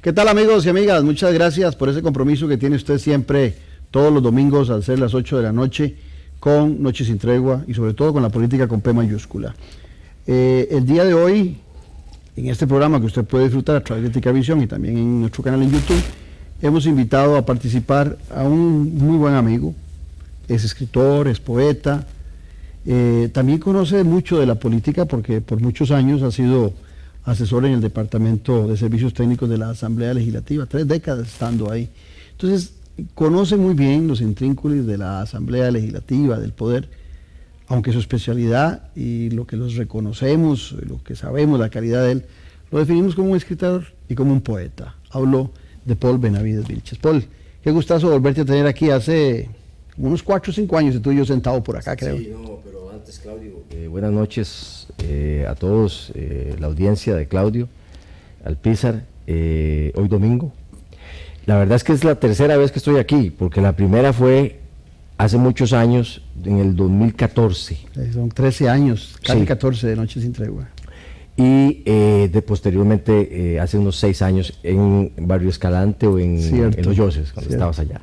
¿Qué tal, amigos y amigas? Muchas gracias por ese compromiso que tiene usted siempre todos los domingos al ser las 8 de la noche con Noche Sin Tregua y sobre todo con la política con P mayúscula. El día de hoy, en este programa que usted puede disfrutar a través de Ticavisión y también en nuestro canal en YouTube, hemos invitado a participar a un muy buen amigo. Es escritor, es poeta, también conoce mucho de la política porque por muchos años ha sido asesor en el Departamento de Servicios Técnicos de la Asamblea Legislativa, 3 décadas estando ahí. Entonces, conoce muy bien los intrínculos de la Asamblea Legislativa, del poder, aunque su especialidad y lo que los reconocemos, lo que sabemos, la calidad de él, lo definimos como un escritor y como un poeta. Hablo de Paul Benavides Vilches. Paul, qué gustazo volverte a tener aquí. Hace unos 4 o 5 años estuve yo sentado por acá, creo. Sí, no, pero antes, Claudio, buenas noches a todos, la audiencia de Claudio Alpizar, hoy domingo. La verdad es que es la tercera vez que estoy aquí, porque la primera fue hace muchos años, en el 2014. Son 13 años, casi Sí. 14 de Noche Sin Tregua. Y posteriormente, hace unos 6 años, en Barrio Escalante o en Los Yoses, cuando estabas allá.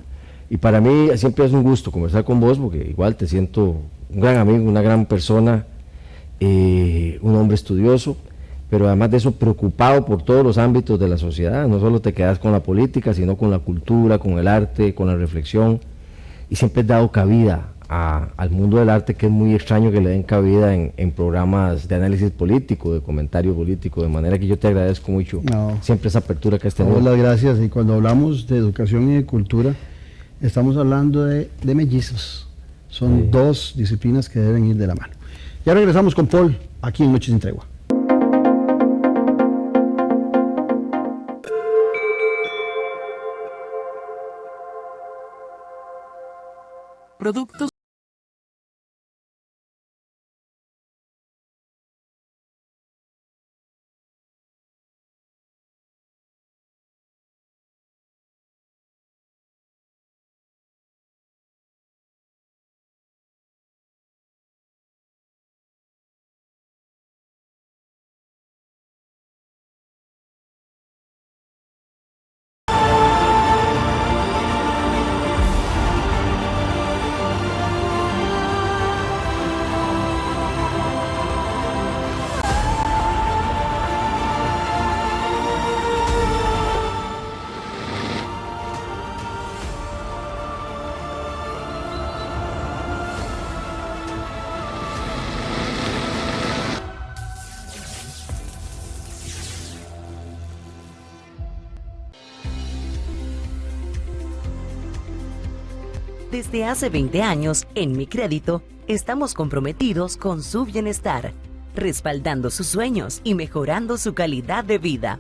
Y para mí siempre es un gusto conversar con vos, porque igual te siento un gran amigo, una gran persona, un hombre estudioso, pero además de eso preocupado por todos los ámbitos de la sociedad. No solo te quedas con la política, sino con la cultura, con el arte, con la reflexión, y siempre has dado cabida al mundo del arte, que es muy extraño que le den cabida en programas de análisis político, de comentario político, de manera que yo te agradezco mucho siempre esa apertura que has tenido. Las gracias. Y cuando hablamos de educación y de cultura, estamos hablando de mellizos. Son dos disciplinas que deben ir de la mano. Ya regresamos con Paul, aquí en Noche Sin Tregua. Productos Desde hace 20 años, en Mi Crédito, estamos comprometidos con su bienestar, respaldando sus sueños y mejorando su calidad de vida.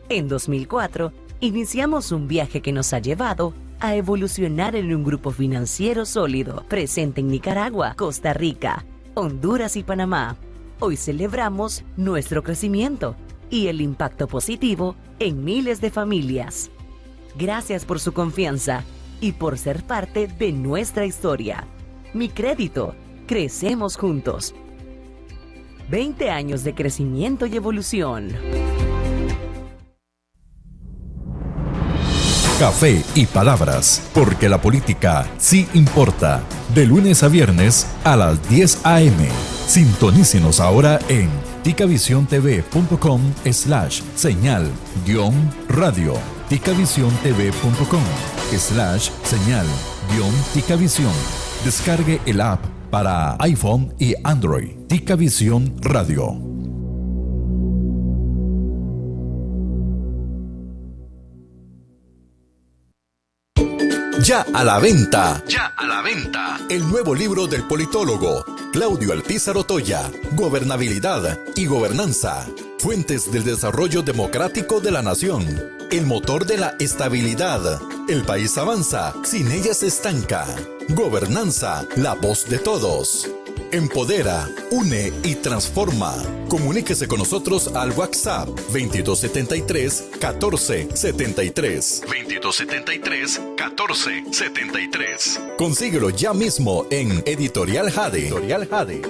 En 2004, iniciamos un viaje que nos ha llevado a evolucionar en un grupo financiero sólido, presente en Nicaragua, Costa Rica, Honduras y Panamá. Hoy celebramos nuestro crecimiento y el impacto positivo en miles de familias. Gracias por su confianza y por ser parte de nuestra historia. Mi Crédito, crecemos juntos. 20 años de crecimiento y evolución. Café y palabras, porque la política sí importa. De lunes a viernes a las 10 a.m. Sintonícenos ahora en ticavisiontv.com/señal-radio. ticavisiontv.com/señal-ticavisión. Descargue el app para iPhone y Android. Ticavisión Radio. Ya a la venta. Ya a la venta. El nuevo libro del politólogo Claudio Alpizar Otoya, Gobernabilidad y Gobernanza. Fuentes del desarrollo democrático de la nación. El motor de la estabilidad. El país avanza, sin ella se estanca. Gobernanza, la voz de todos. Empodera, une y transforma. Comuníquese con nosotros al WhatsApp 2273-1473. 2273-1473. Consíguelo ya mismo en Editorial Jade. Editorial Jade.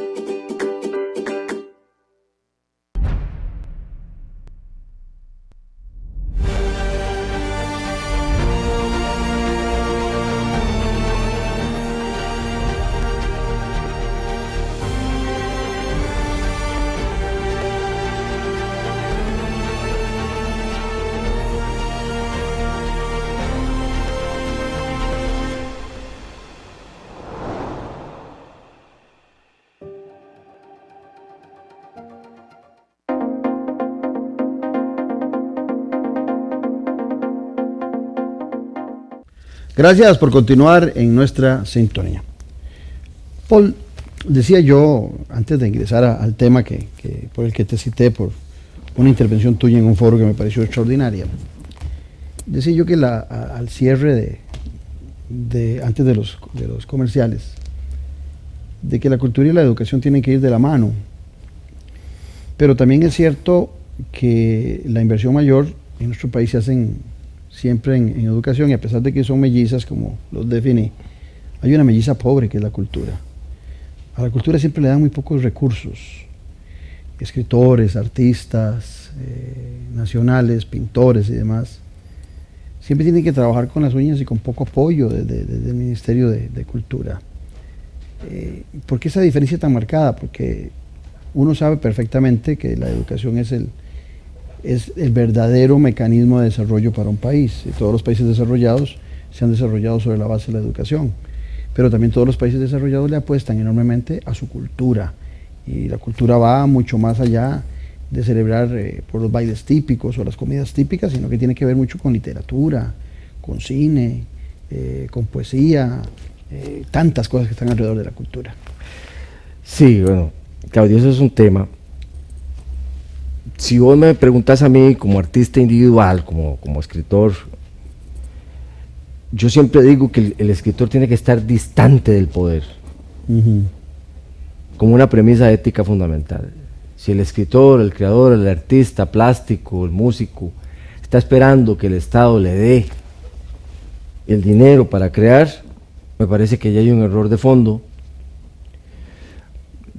Gracias por continuar en nuestra sintonía. Paul, decía yo, antes de ingresar al tema por el que te cité, por una intervención tuya en un foro que me pareció extraordinaria, decía yo que al cierre antes de los comerciales, de que la cultura y la educación tienen que ir de la mano, pero también es cierto que la inversión mayor en nuestro país se hacen siempre en educación, y a pesar de que son mellizas, como los definí, hay una melliza pobre que es la cultura. A la cultura siempre le dan muy pocos recursos, escritores, artistas, nacionales, pintores y demás. Siempre tienen que trabajar con las uñas y con poco apoyo desde el Ministerio de Cultura. ¿Por qué esa diferencia tan marcada? Porque uno sabe perfectamente que la educación es el verdadero mecanismo de desarrollo para un país. Y todos los países desarrollados se han desarrollado sobre la base de la educación. Pero también todos los países desarrollados le apuestan enormemente a su cultura. Y la cultura va mucho más allá de celebrar por los bailes típicos o las comidas típicas, sino que tiene que ver mucho con literatura, con cine, con poesía, tantas cosas que están alrededor de la cultura. Sí, bueno, Claudio, eso es un tema. Si vos me preguntas a mí como artista individual, como escritor, yo siempre digo que el escritor tiene que estar distante del poder, como una premisa ética fundamental. Si el escritor, el creador, el artista plástico, el músico, está esperando que el Estado le dé el dinero para crear, me parece que ya hay un error de fondo,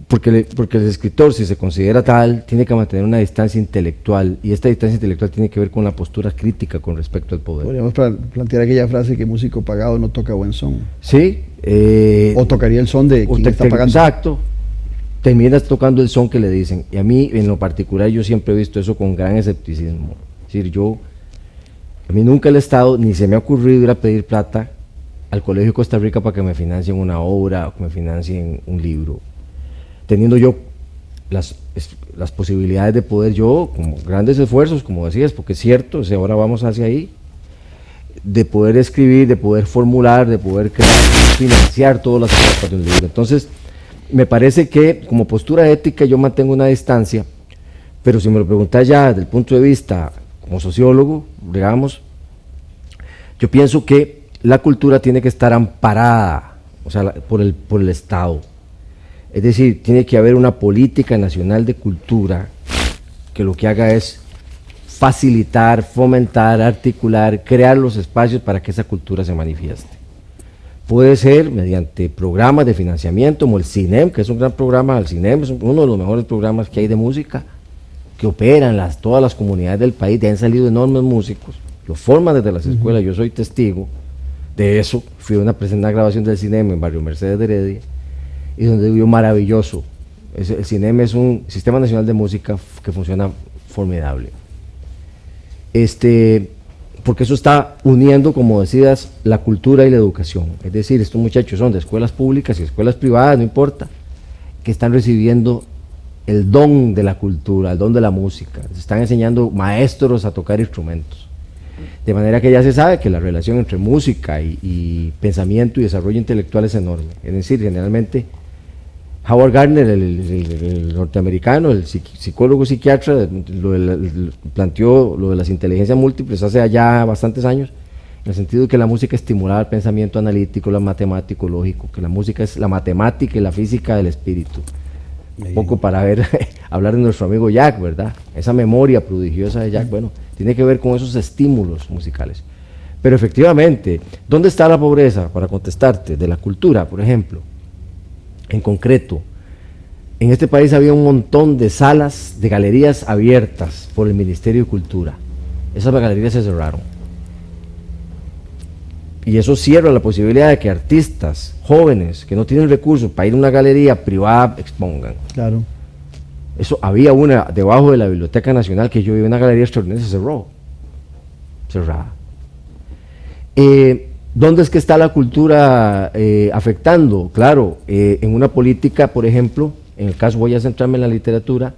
porque el escritor, si se considera tal, tiene que mantener una distancia intelectual, y esta distancia intelectual tiene que ver con la postura crítica con respecto al poder. Podríamos plantear aquella frase que músico pagado no toca buen son. Sí. O tocaría el son de quien está pagando. Exacto. Terminas tocando el son que le dicen, y a mí en lo particular yo siempre he visto eso con gran escepticismo. Es decir, a mí nunca el Estado ni se me ha ocurrido ir a pedir plata al Colegio de Costa Rica para que me financien una obra o que me financien un libro, teniendo yo las posibilidades de poder yo, como grandes esfuerzos, como decías, porque es cierto, ahora vamos hacia ahí, de poder escribir, de poder formular, de poder crear, financiar todas las etapas de un libro. Entonces, me parece que como postura ética yo mantengo una distancia, pero si me lo preguntas ya desde el punto de vista como sociólogo, digamos, yo pienso que la cultura tiene que estar amparada, o sea, por el Estado. Es decir, tiene que haber una política nacional de cultura que lo que haga es facilitar, fomentar, articular, crear los espacios para que esa cultura se manifieste. Puede ser mediante programas de financiamiento como el CINEM, que es un gran programa. El CINEM es uno de los mejores programas que hay de música, que operan todas las comunidades del país, de ahí han salido enormes músicos, lo forman desde las escuelas. Yo soy testigo de eso, fui a una grabación del CINEM en Barrio Mercedes de Heredia, y donde vio maravilloso. El CINEM es un Sistema Nacional de Música que funciona formidable. Porque eso está uniendo, como decías, la cultura y la educación. Es decir, estos muchachos son de escuelas públicas y escuelas privadas, no importa, que están recibiendo el don de la cultura, el don de la música. Se están enseñando maestros a tocar instrumentos. De manera que ya se sabe que la relación entre música y pensamiento y desarrollo intelectual es enorme. Es decir, generalmente Howard Gardner, el norteamericano, el psicólogo psiquiatra, planteó lo de las inteligencias múltiples hace allá bastantes años, en el sentido de que la música estimulaba el pensamiento analítico, el matemático, lógico, que la música es la matemática y la física del espíritu. Un poco para hablar de nuestro amigo Jack, ¿verdad? Esa memoria prodigiosa de Jack, bueno, tiene que ver con esos estímulos musicales. Pero efectivamente, ¿dónde está la pobreza? Para contestarte, de la cultura, por ejemplo. En concreto, en este país había un montón de salas, de galerías abiertas por el Ministerio de Cultura. Esas galerías se cerraron. Y eso cierra la posibilidad de que artistas jóvenes que no tienen recursos para ir a una galería privada expongan. Claro. Eso, había una debajo de la Biblioteca Nacional que yo vi, una galería extraordinaria, se cerró. Cerrada. ¿Dónde es que está la cultura afectando? Claro, en una política, por ejemplo, en el caso voy a centrarme en la literatura,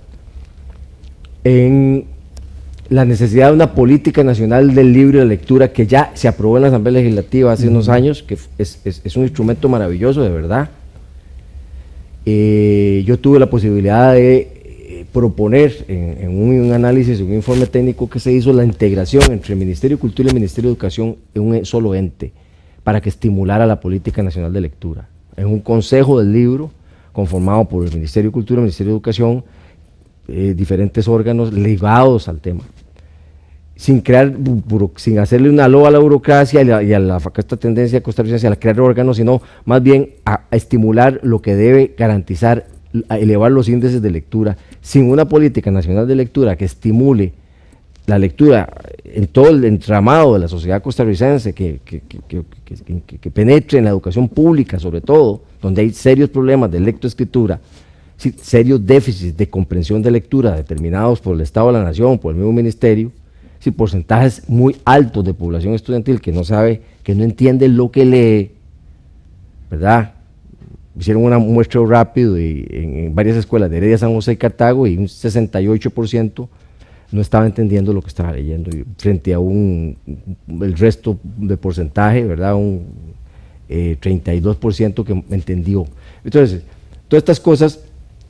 en la necesidad de una política nacional del libro y de la lectura que ya se aprobó en la Asamblea Legislativa hace unos años, que es un instrumento maravilloso, de verdad. Yo tuve la posibilidad de proponer en un análisis, en un informe técnico que se hizo, la integración entre el Ministerio de Cultura y el Ministerio de Educación en un solo ente, para que estimulara la política nacional de lectura. En un consejo del libro, conformado por el Ministerio de Cultura, el Ministerio de Educación, diferentes órganos ligados al tema, sin hacerle una loa a la burocracia y a esta tendencia costarricense a crear órganos, sino más bien a estimular lo que debe garantizar, a elevar los índices de lectura, sin una política nacional de lectura que estimule la lectura en todo el entramado de la sociedad costarricense, que penetre en la educación pública, sobre todo, donde hay serios problemas de lectoescritura, serios déficits de comprensión de lectura determinados por el Estado de la Nación, por el mismo Ministerio, porcentajes muy altos de población estudiantil que no sabe, que no entiende lo que lee, ¿verdad? Hicieron un muestreo rápido en varias escuelas de Heredia, San José y Cartago, y un 68% no estaba entendiendo lo que estaba leyendo, y frente a el resto de porcentaje, ¿verdad? Un 32% que entendió. Entonces, todas estas cosas,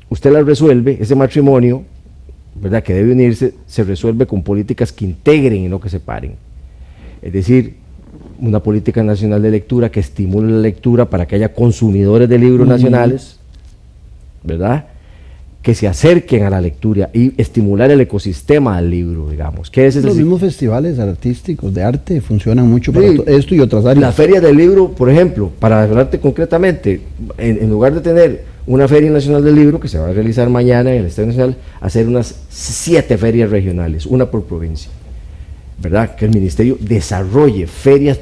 usted las resuelve, ese matrimonio, ¿verdad?, que debe unirse, se resuelve con políticas que integren y no que separen. Es decir, una política nacional de lectura que estimule la lectura para que haya consumidores de libros nacionales, ¿verdad?, que se acerquen a la lectura y estimular el ecosistema del libro, digamos. Los mismos festivales artísticos de arte funcionan mucho para esto y otras áreas. Las ferias del libro, por ejemplo, para hablarte concretamente, en lugar de tener una feria nacional del libro que se va a realizar mañana en el Estadio Nacional, hacer unas 7 ferias regionales, una por provincia, ¿verdad? Que el ministerio desarrolle ferias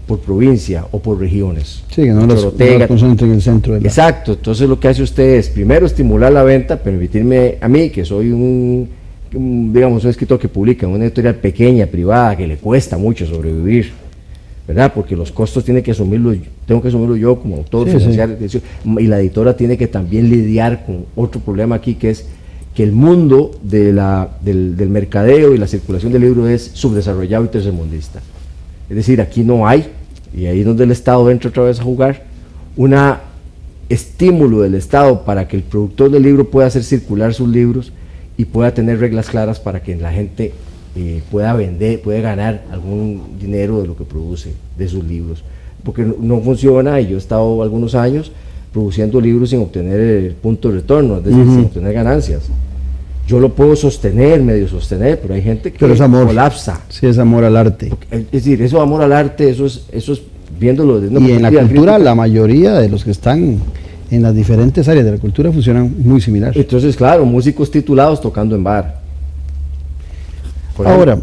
por provincia o por regiones. Sí, que no las concentren en el centro de la... Exacto, entonces lo que hace usted es primero estimular la venta, permitirme a mí, que soy un escritor que publica en una editorial pequeña, privada, que le cuesta mucho sobrevivir, ¿verdad? Porque los costos tengo que asumirlo yo como autor, financiar, y la editora tiene que también lidiar con otro problema aquí, que es que el mundo del mercadeo y la circulación del libro es subdesarrollado y tercermundista. Es decir, aquí no hay, y ahí es donde el Estado entra otra vez a jugar, un estímulo del Estado para que el productor del libro pueda hacer circular sus libros y pueda tener reglas claras para que la gente pueda vender, pueda ganar algún dinero de lo que produce de sus libros. Porque no funciona, y yo he estado algunos años produciendo libros sin obtener el punto de retorno, es decir, sin obtener ganancias. Yo lo puedo medio sostener, pero hay gente que colapsa. Sí, es amor al arte. Es decir, eso amor al arte, eso es viéndolo desde una y en la cultura, crítica. La mayoría de los que están en las diferentes áreas de la cultura funcionan muy similar. Entonces, claro, músicos titulados tocando en bar. Ahora,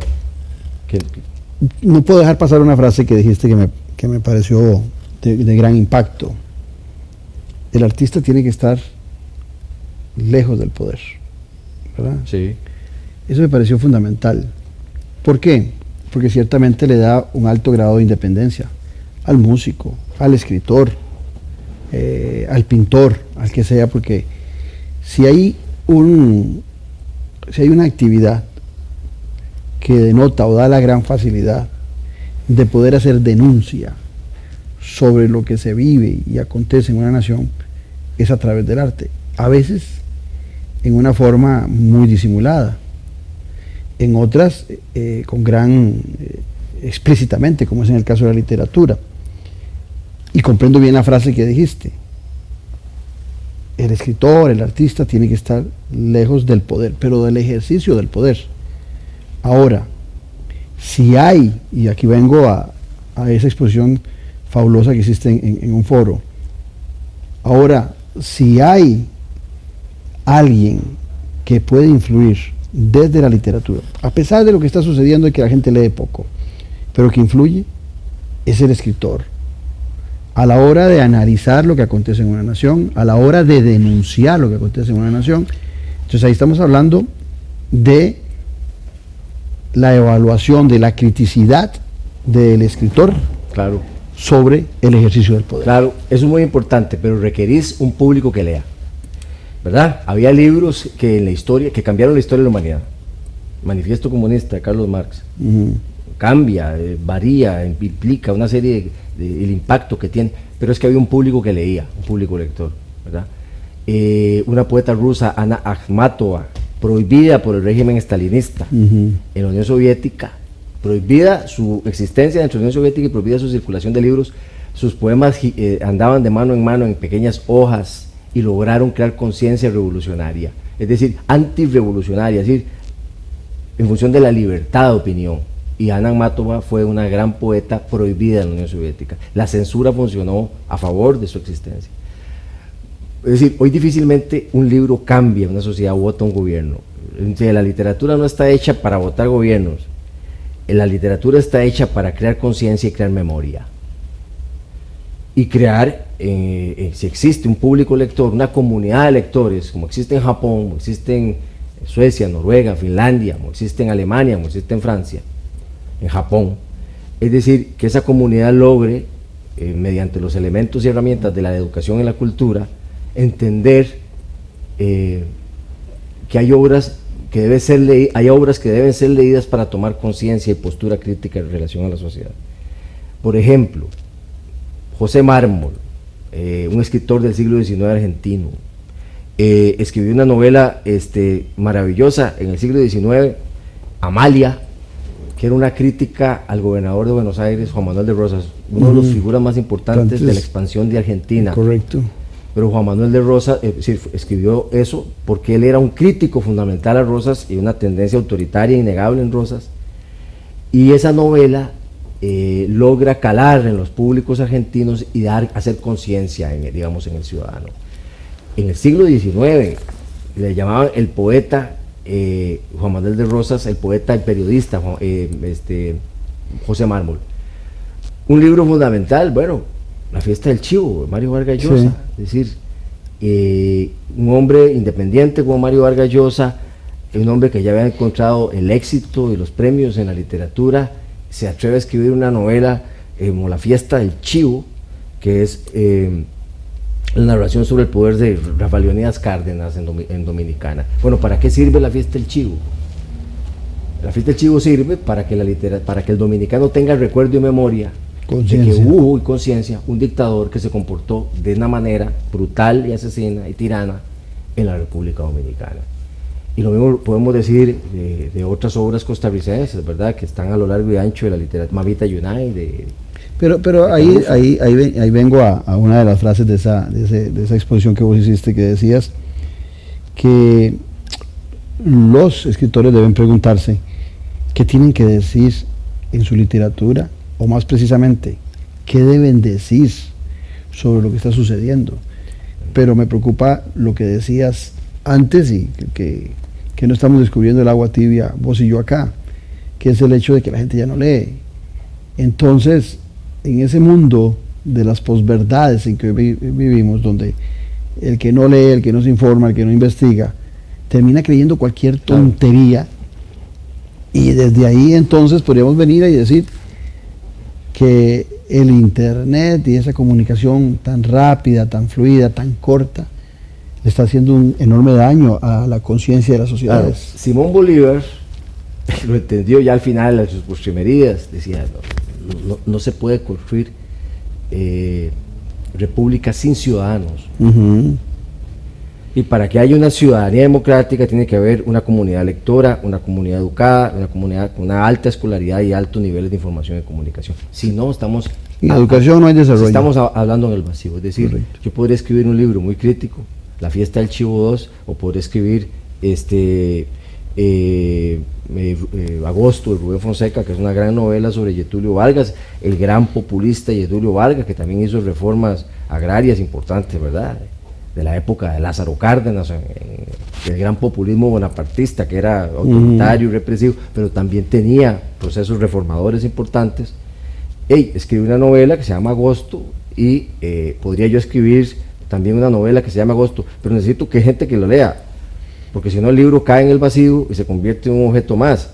no puedo dejar pasar una frase que dijiste que me pareció de gran impacto. El artista tiene que estar lejos del poder, ¿verdad? Sí. Eso me pareció fundamental. ¿Por qué? Porque ciertamente le da un alto grado de independencia al músico, al escritor, al pintor, al que sea, porque si hay una actividad que denota o da la gran facilidad de poder hacer denuncia sobre lo que se vive y acontece en una nación, es a través del arte. A veces en una forma muy disimulada, en otras con gran explícitamente, como es en el caso de la literatura. Y comprendo bien la frase que dijiste. El escritor, el artista tiene que estar lejos del poder, pero del ejercicio del poder. Ahora, si hay, y aquí vengo a esa exposición fabulosa que existe en un foro, ahora, si hay alguien que puede influir desde la literatura, a pesar de lo que está sucediendo y que la gente lee poco, pero que influye, es el escritor. A la hora de analizar lo que acontece en una nación, a la hora de denunciar lo que acontece en una nación. Entonces ahí estamos hablando de la evaluación, de la criticidad del escritor, claro, sobre el ejercicio del poder. Claro, eso es muy importante, pero requerís un público que lea, ¿verdad? Había libros que en la historia, que cambiaron la historia de la humanidad. Manifiesto Comunista de Carlos Marx, cambia, varía, implica una serie el impacto que tiene, pero es que había un público que leía, un público lector, ¿verdad? Una poeta rusa, Anna Akhmatova, prohibida por el régimen stalinista en la Unión Soviética, prohibida su existencia dentro de la Unión Soviética y prohibida su circulación de libros. Sus poemas andaban de mano en pequeñas hojas y lograron crear conciencia revolucionaria, es decir, antirrevolucionaria, es decir, en función de la libertad de opinión. Y Anna Akhmatova fue una gran poeta prohibida en la Unión Soviética. La censura funcionó a favor de su existencia. Es decir, hoy difícilmente un libro cambia una sociedad o vota un gobierno. La literatura no está hecha para votar gobiernos. La literatura está hecha para crear conciencia y crear memoria. Y crear, si existe un público lector, una comunidad de lectores, como existe en Japón, como existe en Suecia, Noruega, Finlandia, como existe en Alemania, como existe en Francia, en Japón, es decir, que esa comunidad logre, mediante los elementos y herramientas de la educación y la cultura, entender que hay obras que deben ser leídas para tomar conciencia y postura crítica en relación a la sociedad. Por ejemplo, José Mármol, un escritor del siglo XIX argentino, escribió una novela maravillosa en el siglo XIX, Amalia, que era una crítica al gobernador de Buenos Aires, Juan Manuel de Rosas, una de las figuras más importantes de la expansión de Argentina. Correcto. Pero Juan Manuel de Rosas escribió eso porque él era un crítico fundamental a Rosas y una tendencia autoritaria innegable en Rosas. Y esa novela logra calar en los públicos argentinos y hacer conciencia en el ciudadano. En el siglo XIX le llamaban el poeta Juan Manuel de Rosas, el poeta, el periodista José Mármol. Un libro fundamental, bueno, La fiesta del chivo, de Mario Vargas Llosa, sí. Es decir, un hombre independiente como Mario Vargas Llosa, un hombre que ya había encontrado el éxito y los premios en la literatura, se atreve a escribir una novela como La fiesta del chivo, que es la narración sobre el poder de Rafael Leónidas Cárdenas en Dominicana. Bueno, ¿para qué sirve la fiesta del chivo? La fiesta del chivo sirve para que el dominicano tenga recuerdo y memoria de que hubo, y conciencia, un dictador que se comportó de una manera brutal y asesina y tirana en la República Dominicana. Y lo mismo podemos decir de otras obras costarricenses, ¿verdad?, que están a lo largo y ancho de la literatura, Mamita Yunay, Pero ahí vengo a una de las frases de esa exposición que vos hiciste, que decías que los escritores deben preguntarse qué tienen que decir en su literatura, o más precisamente, qué deben decir sobre lo que está sucediendo. Pero me preocupa lo que decías antes, y que no estamos descubriendo el agua tibia, vos y yo acá, que es el hecho de que la gente ya no lee. Entonces, en ese mundo de las posverdades en que vivimos, donde el que no lee, el que no se informa, el que no investiga, termina creyendo cualquier tontería, y desde ahí entonces podríamos venir y decir que el internet y esa comunicación tan rápida, tan fluida, tan corta, le está haciendo un enorme daño a la conciencia de las sociedades. Simón Bolívar lo entendió ya al final de sus postrimerías, decía, no se puede construir república sin ciudadanos. Y para que haya una ciudadanía democrática tiene que haber una comunidad lectora, una comunidad educada, una comunidad con una alta escolaridad y altos niveles de información y comunicación. Si no, estamos... En educación no hay desarrollo. Estamos hablando en el vacío. Es decir, correcto. Yo podría escribir un libro muy crítico, La fiesta del chivo 2, o podría escribir Agosto, de Rubén Fonseca, que es una gran novela sobre Getúlio Vargas, el gran populista Getúlio Vargas, que también hizo reformas agrarias importantes, ¿verdad?, de la época de Lázaro Cárdenas, el gran populismo bonapartista, que era autoritario y represivo, pero también tenía procesos reformadores importantes. Escribí una novela que se llama Agosto, y podría yo escribir también una novela que se llama Agosto, pero necesito que gente que lo lea, porque si no el libro cae en el vacío y se convierte en un objeto más.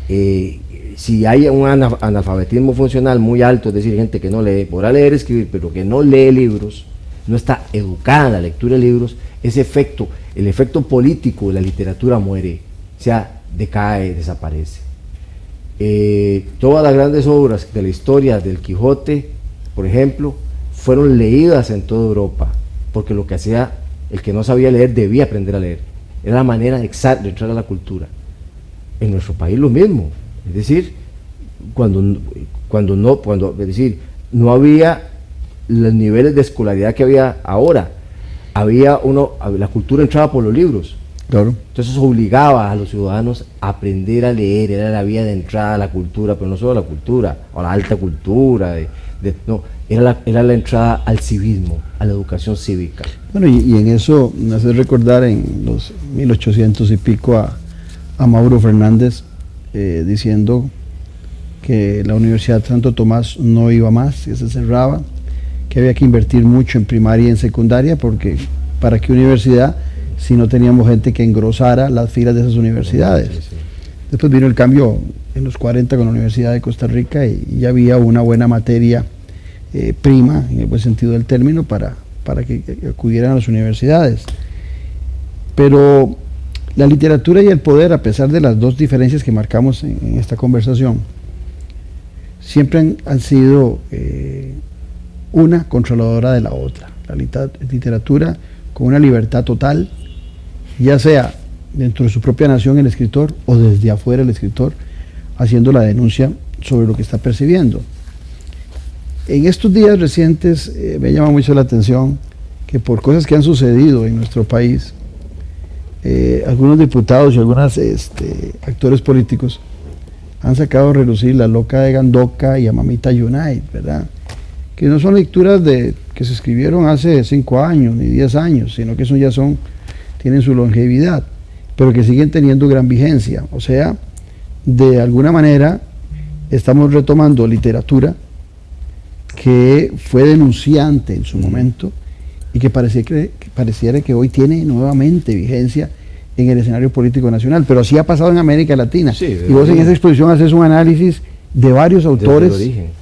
Si hay un analfabetismo funcional muy alto, es decir, gente que no lee, podrá leer y escribir, pero que no lee libros, no está educada en la lectura de libros, ese efecto, el efecto político de la literatura muere. O sea, decae, desaparece. Todas las grandes obras de la historia del Quijote, por ejemplo, fueron leídas en toda Europa, porque lo que hacía el que no sabía leer debía aprender a leer. Era la manera de entrar a la cultura. En nuestro país lo mismo, es decir, es decir, no había los niveles de escolaridad que había ahora. La cultura entraba por los libros. Claro. Entonces obligaba a los ciudadanos a aprender a leer, era la vía de entrada a la cultura, pero no solo a la cultura, o a la alta cultura, no, era la entrada al civismo, a la educación cívica. Bueno, y en eso me hace recordar en los 1800 y pico a Mauro Fernández diciendo que la Universidad de Santo Tomás no iba más, que se cerraba, que había que invertir mucho en primaria y en secundaria, porque ¿para qué universidad si no teníamos gente que engrosara las filas de esas universidades? Sí, sí. Después vino el cambio en los 40 con la Universidad de Costa Rica y ya había una buena materia prima, en el buen sentido del término, para que acudieran a las universidades. Pero la literatura y el poder, a pesar de las dos diferencias que marcamos en esta conversación, siempre han sido una controladora de la otra. La literatura con una libertad total, ya sea dentro de su propia nación el escritor o desde afuera el escritor, haciendo la denuncia sobre lo que está percibiendo. En estos días recientes me llama mucho la atención que por cosas que han sucedido en nuestro país, algunos diputados y algunos actores políticos han sacado a relucir La loca de Gandoca y a Mamita Yunay, ¿verdad? Que no son lecturas que se escribieron hace 5 años ni 10 años, sino que tienen su longevidad, pero que siguen teniendo gran vigencia. O sea, de alguna manera estamos retomando literatura que fue denunciante en su momento y que pareciera que hoy tiene nuevamente vigencia en el escenario político nacional, pero así ha pasado en América Latina. Sí, y vos en esa exposición haces un análisis de varios autores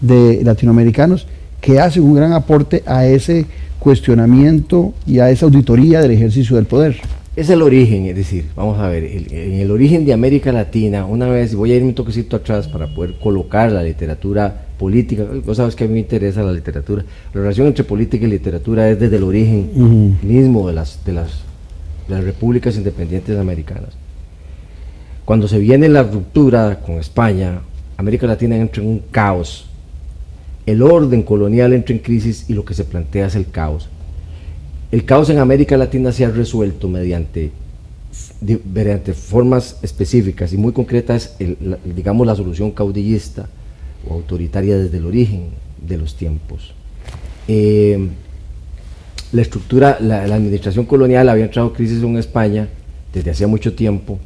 latinoamericanos que hacen un gran aporte a ese cuestionamiento y a esa auditoría del ejercicio del poder. Es el origen, es decir, vamos a ver, en el origen de América Latina, una vez, voy a ir un toquecito atrás para poder colocar la literatura política. Vos sabes que a mí me interesa la literatura. La relación entre política y literatura es desde el origen mismo de las repúblicas independientes americanas. Cuando se viene la ruptura con España, América Latina entra en un caos. El orden colonial entra en crisis y lo que se plantea es el caos. El caos en América Latina se ha resuelto mediante formas específicas y muy concretas, digamos la solución caudillista o autoritaria desde el origen de los tiempos. La estructura, la administración colonial había entrado en crisis en España desde hacía mucho tiempo.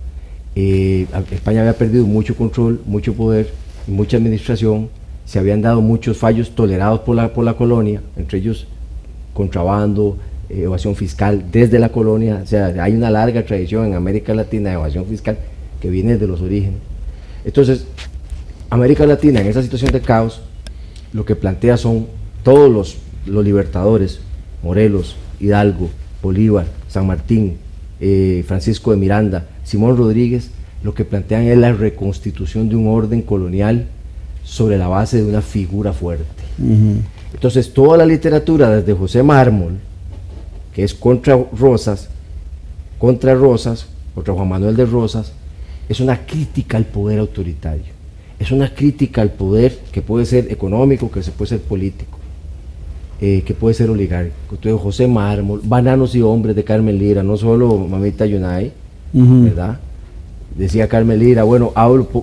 España había perdido mucho control, mucho poder, mucha administración. Se habían dado muchos fallos tolerados por la colonia, entre ellos contrabando, evasión fiscal desde la colonia. O sea, hay una larga tradición en América Latina de evasión fiscal que viene desde los orígenes. Entonces, América Latina en esa situación de caos, lo que plantea son todos los libertadores, Morelos, Hidalgo, Bolívar, San Martín, Francisco de Miranda, Simón Rodríguez, lo que plantean es la reconstitución de un orden colonial sobre la base de una figura fuerte. Entonces toda la literatura desde José Mármol, que es contra Rosas, contra Juan Manuel de Rosas, es una crítica al poder autoritario, es una crítica al poder que puede ser económico, que puede ser político, que puede ser oligárquico. Entonces José Mármol, Bananos y Hombres de Carmen Lira, no solo Mamita Yunay, ¿verdad? Decía Carmen Lira, bueno,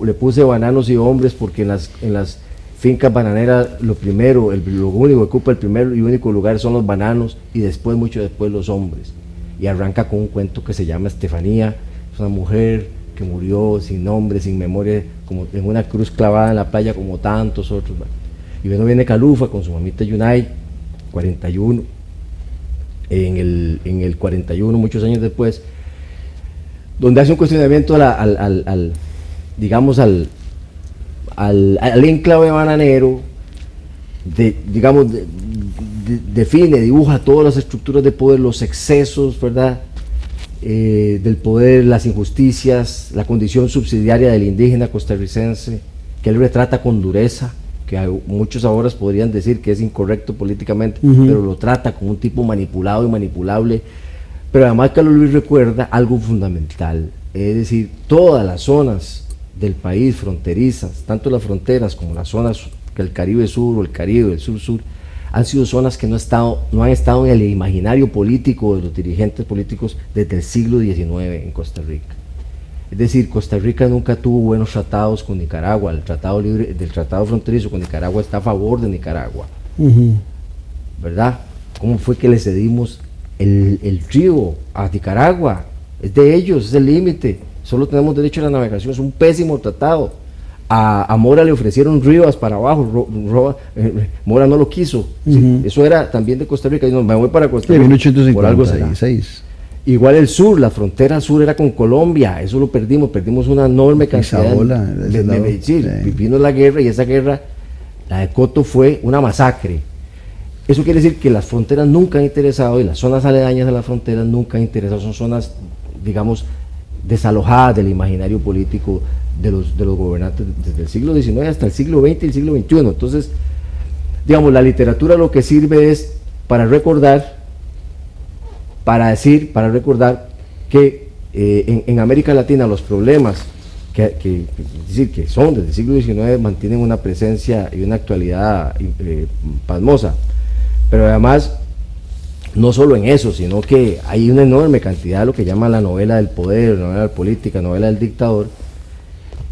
le puse bananos y hombres porque en las fincas bananeras lo único que ocupa el primer y único lugar son los bananos y después, mucho después, los hombres. Y arranca con un cuento que se llama Estefanía, es una mujer que murió sin nombre, sin memoria, como en una cruz clavada en la playa como tantos otros. Y luego viene Calufa con su Mamita Yunay, 41, en el 41, muchos años después, donde hace un cuestionamiento al enclave bananero, define, dibuja todas las estructuras de poder, los excesos, ¿verdad? del poder, las injusticias, la condición subsidiaria del indígena costarricense, que él retrata con dureza, que muchos ahora podrían decir que es incorrecto políticamente, pero lo trata como un tipo manipulado y manipulable. Pero además Carlos Luis recuerda algo fundamental, es decir, todas las zonas del país fronterizas, tanto las fronteras como las zonas del Caribe Sur o el Caribe del Sur-Sur, han sido zonas que no han estado en el imaginario político de los dirigentes políticos desde el siglo XIX en Costa Rica. Es decir, Costa Rica nunca tuvo buenos tratados con Nicaragua. El tratado del tratado fronterizo con Nicaragua está a favor de Nicaragua, ¿verdad? ¿Cómo fue que le cedimos el río a Nicaragua? Es de ellos, es el límite, solo tenemos derecho a la navegación, es un pésimo tratado. A Mora le ofrecieron Rivas para abajo, Mora no lo quiso. Sí, eso era también de Costa Rica, y no, me voy para Costa Rica. 1856. Por algo será. Igual el sur, la frontera sur era con Colombia, eso lo perdimos una enorme cantidad vino la guerra, y esa guerra, la de Coto, fue una masacre. Eso quiere decir que las fronteras nunca han interesado, y las zonas aledañas a las fronteras nunca han interesado, son zonas, digamos, desalojadas del imaginario político de los gobernantes desde el siglo XIX hasta el siglo XX y el siglo XXI. Entonces, digamos, la literatura lo que sirve es para recordar, para recordar que en América Latina los problemas que son desde el siglo XIX mantienen una presencia y una actualidad pasmosa, pero además no solo en eso, sino que hay una enorme cantidad de lo que llama la novela del poder, la novela política, novela del dictador,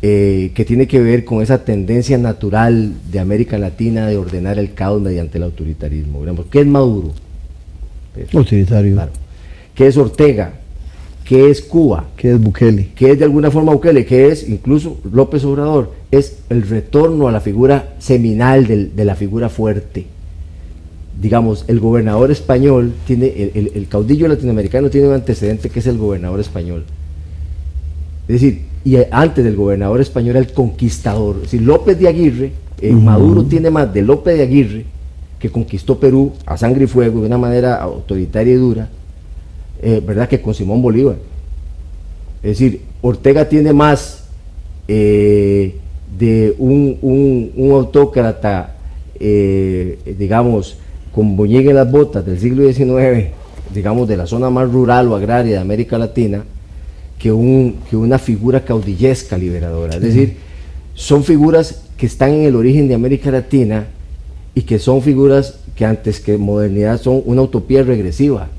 que tiene que ver con esa tendencia natural de América Latina de ordenar el caos mediante el autoritarismo. ¿Qué es Maduro? Autoritario. Claro. ¿Qué es Ortega? ¿Qué es Cuba? ¿Qué es Bukele? ¿Qué es de alguna forma Bukele? ¿Qué es incluso López Obrador? Es el retorno a la figura seminal de la figura fuerte. Digamos, el gobernador español tiene, el caudillo latinoamericano tiene un antecedente que es el gobernador español. Es decir, y antes del gobernador español era el conquistador. Es decir, López de Aguirre, Maduro tiene más de López de Aguirre, que conquistó Perú a sangre y fuego de una manera autoritaria y dura, ¿verdad?, que con Simón Bolívar. Es decir, Ortega tiene más de un autócrata, digamos, con Boñiga en las botas del siglo XIX, digamos, de la zona más rural o agraria de América Latina, que una figura caudillesca liberadora. Es decir, son figuras que están en el origen de América Latina y que son figuras que antes que modernidad son una utopía regresiva.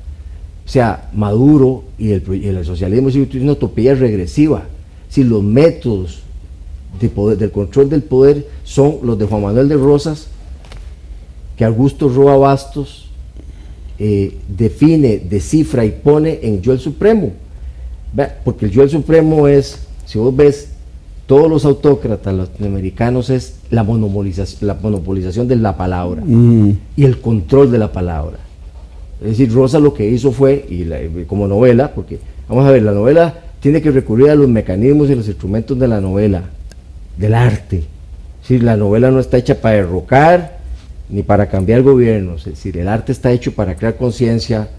O sea, Maduro y el socialismo es una utopía regresiva. Si los métodos de poder, del control del poder, son los de Juan Manuel de Rosas, que Augusto Roa Bastos define, descifra y pone en Yo el Supremo. Porque el Yo el Supremo es, si vos ves, todos los autócratas latinoamericanos es la monopolización de la palabra y el control de la palabra. Es decir, Rosa lo que hizo fue, como novela, porque vamos a ver, la novela tiene que recurrir a los mecanismos y los instrumentos de la novela, del arte. Es decir, la novela no está hecha para derrocar ni para cambiar gobiernos. Es decir, el arte está hecho para crear conciencia,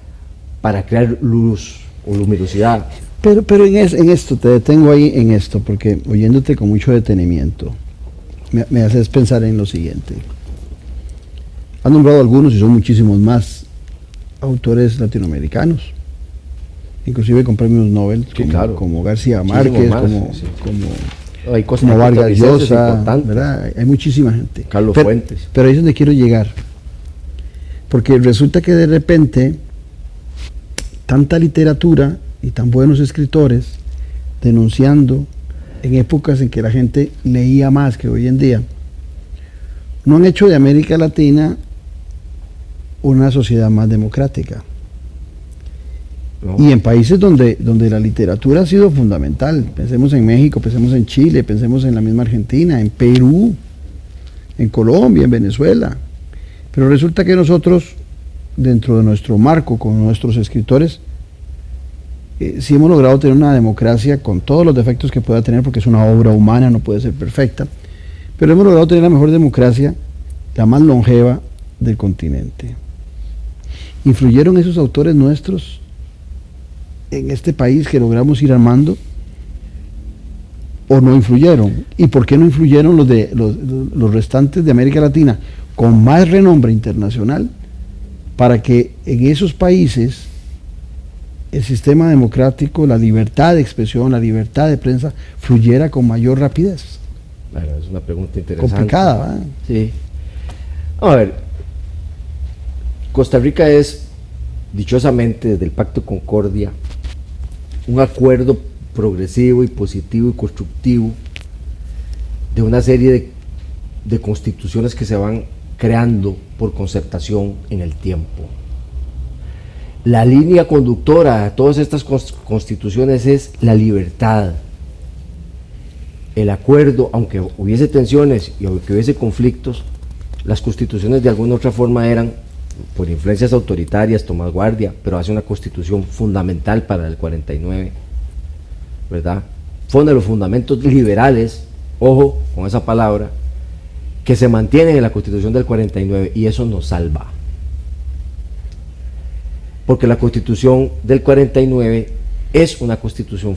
para crear luz o luminosidad. Pero en esto, te detengo ahí en esto, porque oyéndote con mucho detenimiento, me haces pensar en lo siguiente. Han nombrado algunos, y son muchísimos más, autores latinoamericanos, inclusive con premios Nobel, como García Márquez, como Vargas Llosa, ¿verdad? Hay muchísima gente. Carlos Fuentes. Pero ahí es donde quiero llegar, porque resulta que de repente tanta literatura y tan buenos escritores denunciando en épocas en que la gente leía más que hoy en día, no han hecho de América Latina una sociedad más democrática. No. Y en países donde la literatura ha sido fundamental, pensemos en México, pensemos en Chile, pensemos en la misma Argentina, en Perú, en Colombia, en Venezuela. Pero resulta que nosotros, dentro de nuestro marco, con nuestros escritores, sí hemos logrado tener una democracia con todos los defectos que pueda tener, porque es una obra humana, no puede ser perfecta, pero hemos logrado tener la mejor democracia, la más longeva del continente. ¿Influyeron esos autores nuestros en este país que logramos ir armando o no influyeron? ¿Y por qué no influyeron los restantes de América Latina con más renombre internacional para que en esos países el sistema democrático, la libertad de expresión, la libertad de prensa fluyera con mayor rapidez? Bueno, es una pregunta interesante. Complicada, ¿verdad? Sí. Vamos a ver, Costa Rica es, dichosamente, desde el Pacto de Concordia, un acuerdo progresivo y positivo y constructivo de una serie de constituciones que se van creando por concertación en el tiempo. La línea conductora de todas estas constituciones es la libertad, el acuerdo. Aunque hubiese tensiones y aunque hubiese conflictos, las constituciones de alguna u otra forma eran, por influencias autoritarias, Tomás Guardia, pero hace una constitución fundamental para el 49, ¿verdad? Pone los fundamentos liberales, ojo con esa palabra, que se mantienen en la constitución del 49, y eso nos salva. Porque la constitución del 49 es una constitución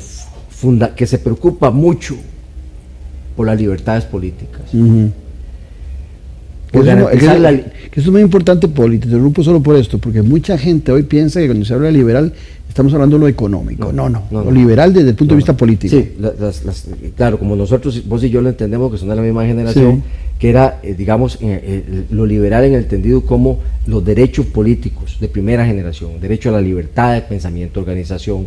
que se preocupa mucho por las libertades políticas. Que eso es muy importante, Poli, te interrumpo solo por esto, porque mucha gente hoy piensa que cuando se habla de liberal estamos hablando de lo económico. No, lo liberal desde el punto de vista político. Sí, claro, como nosotros, vos y yo lo entendemos, que son de la misma generación, sí, que era, digamos, lo liberal en el entendido como los derechos políticos de primera generación, derecho a la libertad de pensamiento, organización,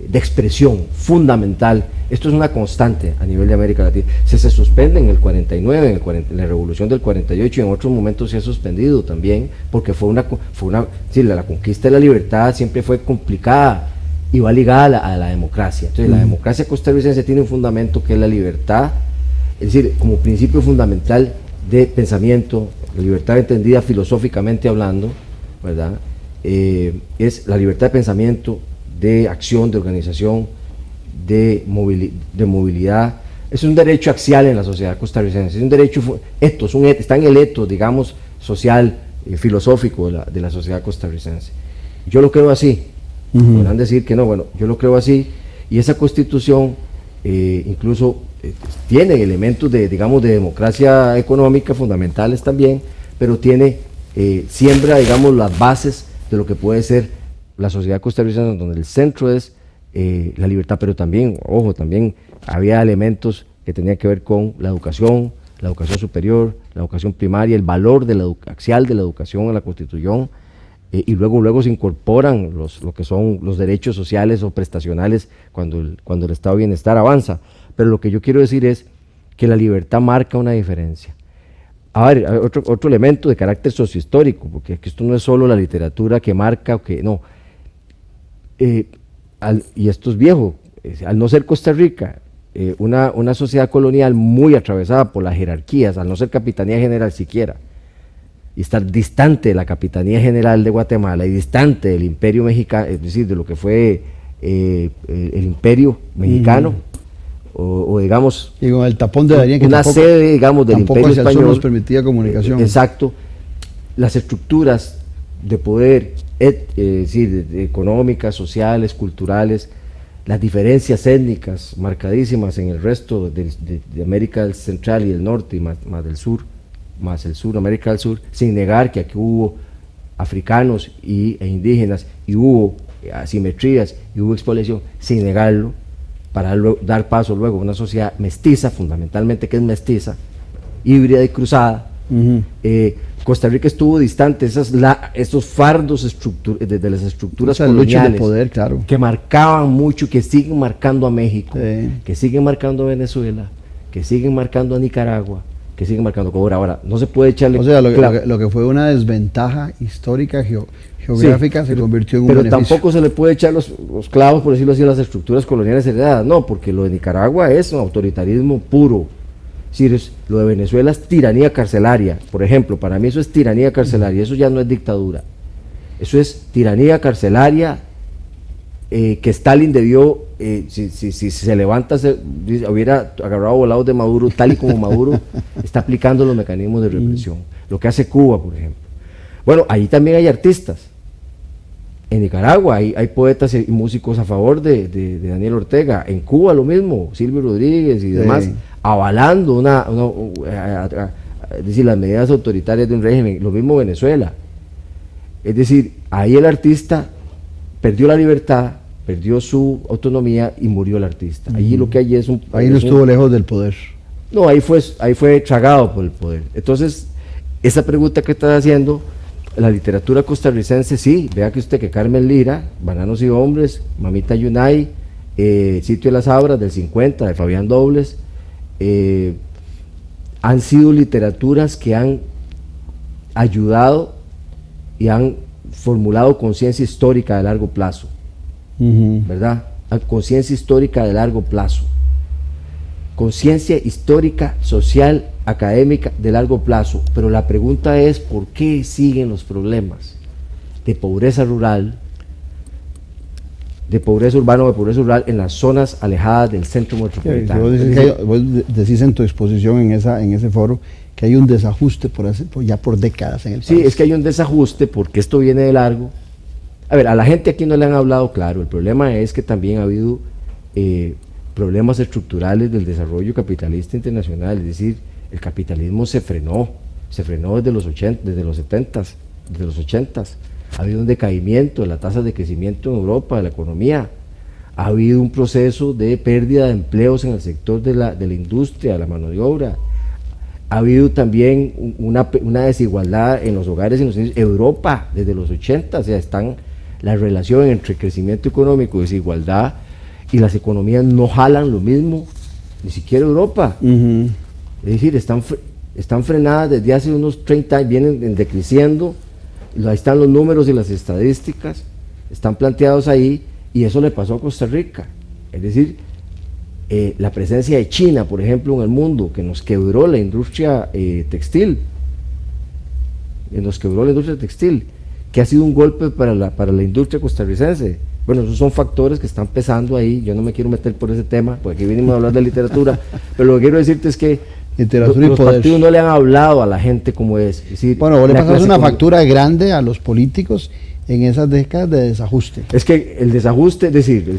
de expresión, fundamental. Esto es una constante a nivel de América Latina. Se suspende en el 49, en la revolución del 48, y en otros momentos se ha suspendido también, porque la conquista de la libertad siempre fue complicada y va ligada a la democracia. Entonces, la democracia costarricense tiene un fundamento que es la libertad, es decir, como principio fundamental de pensamiento, la libertad entendida filosóficamente hablando, ¿verdad? Es la libertad de pensamiento, de acción, de organización, de movilidad. Es un derecho axial en la sociedad costarricense, es un derecho está en el etos, digamos, social, filosófico de la sociedad costarricense. Yo lo creo así, podrán decir que no, bueno, yo lo creo así, y esa constitución incluso tiene elementos de democracia económica fundamentales también, pero siembra, digamos, las bases de lo que puede ser la sociedad costarricense, donde el centro es la libertad, pero también, ojo, también había elementos que tenían que ver con la educación superior, la educación primaria, el valor axial de la educación en la Constitución, y luego se incorporan lo que son los derechos sociales o prestacionales cuando el estado de bienestar avanza. Pero lo que yo quiero decir es que la libertad marca una diferencia. A ver, otro elemento de carácter sociohistórico, porque esto no es solo la literatura que marca o que no. Y esto es viejo, al no ser Costa Rica una sociedad colonial muy atravesada por las jerarquías, al no ser Capitanía General siquiera, y estar distante de la Capitanía General de Guatemala y distante del Imperio Mexicano, es decir, de lo que fue el Imperio Mexicano, o digamos, y con el tapón de Darien, que una sede, digamos, del Imperio Español, nos permitía comunicación. Exacto, las estructuras de poder, decir, económicas, sociales, culturales, las diferencias étnicas marcadísimas en el resto de América Central y del Norte, y más del sur, más el sur, América del Sur, sin negar que aquí hubo africanos e indígenas, y hubo asimetrías, y hubo expoliación, sin negarlo, para dar paso luego a una sociedad mestiza, fundamentalmente que es mestiza, híbrida y cruzada. Costa Rica estuvo distante, esos fardos de las estructuras coloniales, de poder, claro, que marcaban mucho, que siguen marcando a México, que siguen marcando a Venezuela, que siguen marcando a Nicaragua, que siguen marcando Cuba. Ahora, no se puede echarle... O sea, lo que fue una desventaja histórica, geográfica, sí, se convirtió en un beneficio. Pero tampoco se le puede echar los clavos, por decirlo así, a las estructuras coloniales heredadas, no, porque lo de Nicaragua es un autoritarismo puro. Es decir, lo de Venezuela es tiranía carcelaria, por ejemplo. Para mí eso es tiranía carcelaria, eso ya no es dictadura, eso es tiranía carcelaria, que Stalin debió, si se levanta, hubiera agarrado volados de Maduro, tal y como Maduro está aplicando los mecanismos de represión, lo que hace Cuba, por ejemplo. Bueno, ahí también hay artistas, En Nicaragua hay poetas y músicos a favor de Daniel Ortega. En Cuba lo mismo, Silvio Rodríguez y demás, avalando es decir, las medidas autoritarias de un régimen. Lo mismo Venezuela. Es decir, ahí el artista perdió la libertad, perdió su autonomía y murió el artista. Allí lo que hay es un... Ahí no estuvo lejos del poder. No, ahí fue tragado por el poder. Entonces, esa pregunta que estás haciendo, la literatura costarricense, sí, vea que usted que Carmen Lira, Bananos y Hombres, Mamita Yunay, Sitio de las Abras del 50, de Fabián Dobles, han sido literaturas que han ayudado y han formulado conciencia histórica de largo plazo, ¿verdad? Conciencia histórica de largo plazo. Conciencia histórica, social, académica de largo plazo, pero la pregunta es ¿por qué siguen los problemas de pobreza rural, de pobreza urbana o de pobreza rural en las zonas alejadas del centro metropolitano? Vos decís en tu exposición en ese foro que hay un desajuste ya por décadas en el país. Sí, es que hay un desajuste porque esto viene de largo. A ver, a la gente aquí no le han hablado claro, el problema es que también ha habido problemas estructurales del desarrollo capitalista internacional, es decir, el capitalismo se frenó desde los 70s, desde los 80s. Ha habido un decaimiento de la tasa de crecimiento en Europa, de la economía. Ha habido un proceso de pérdida de empleos en el sector de la industria, de la mano de obra. Ha habido también una desigualdad en los hogares y en los niños. Europa, desde los 80, o sea, están la relación entre crecimiento económico y desigualdad, y las economías no jalan lo mismo, ni siquiera Europa. Es decir, están frenadas desde hace unos 30 años, vienen decreciendo, ahí están los números y las estadísticas, están planteados ahí, y eso le pasó a Costa Rica. Es decir, la presencia de China, por ejemplo, en el mundo, que nos quebró la industria textil, que ha sido un golpe para la industria costarricense. Bueno, esos son factores que están pesando ahí. Yo no me quiero meter por ese tema, porque aquí venimos a hablar de literatura, pero lo que quiero decirte es que los partidos no le han hablado a la gente como es. decir, bueno, vos le pasas una factura grande a los políticos en esas décadas de desajuste. Es que el desajuste, es decir,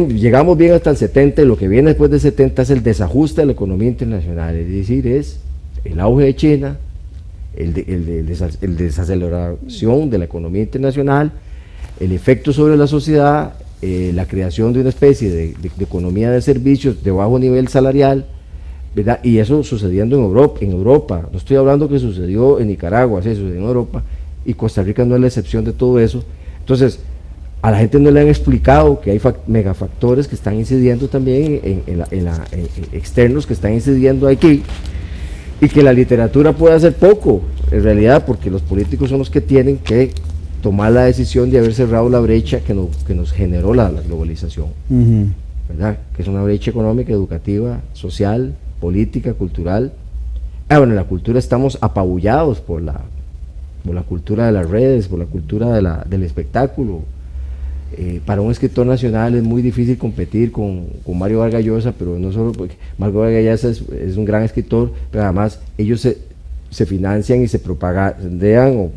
llegamos bien hasta el 70, y lo que viene después del 70 es el desajuste de la economía internacional, es decir, es el auge de China, el desaceleración de la economía internacional, el efecto sobre la sociedad, la creación de una especie de economía de servicios de bajo nivel salarial, ¿verdad? Y eso sucediendo en Europa. No estoy hablando que sucedió en Nicaragua, sí, sucedió en Europa, y Costa Rica no es la excepción de todo eso. Entonces, a la gente no le han explicado que hay megafactores que están incidiendo también externos que están incidiendo aquí, y que la literatura puede hacer poco, en realidad, porque los políticos son los que tienen que tomar la decisión de haber cerrado la brecha que nos generó la globalización, ¿verdad? Que es una brecha económica, educativa, social, política, cultural. Bueno, en la cultura estamos apabullados por la cultura de las redes, por la cultura del espectáculo. Para un escritor nacional es muy difícil competir con Mario Vargas Llosa, pero no solo porque Mario Vargas Llosa es un gran escritor, pero además ellos se financian y se propagandean o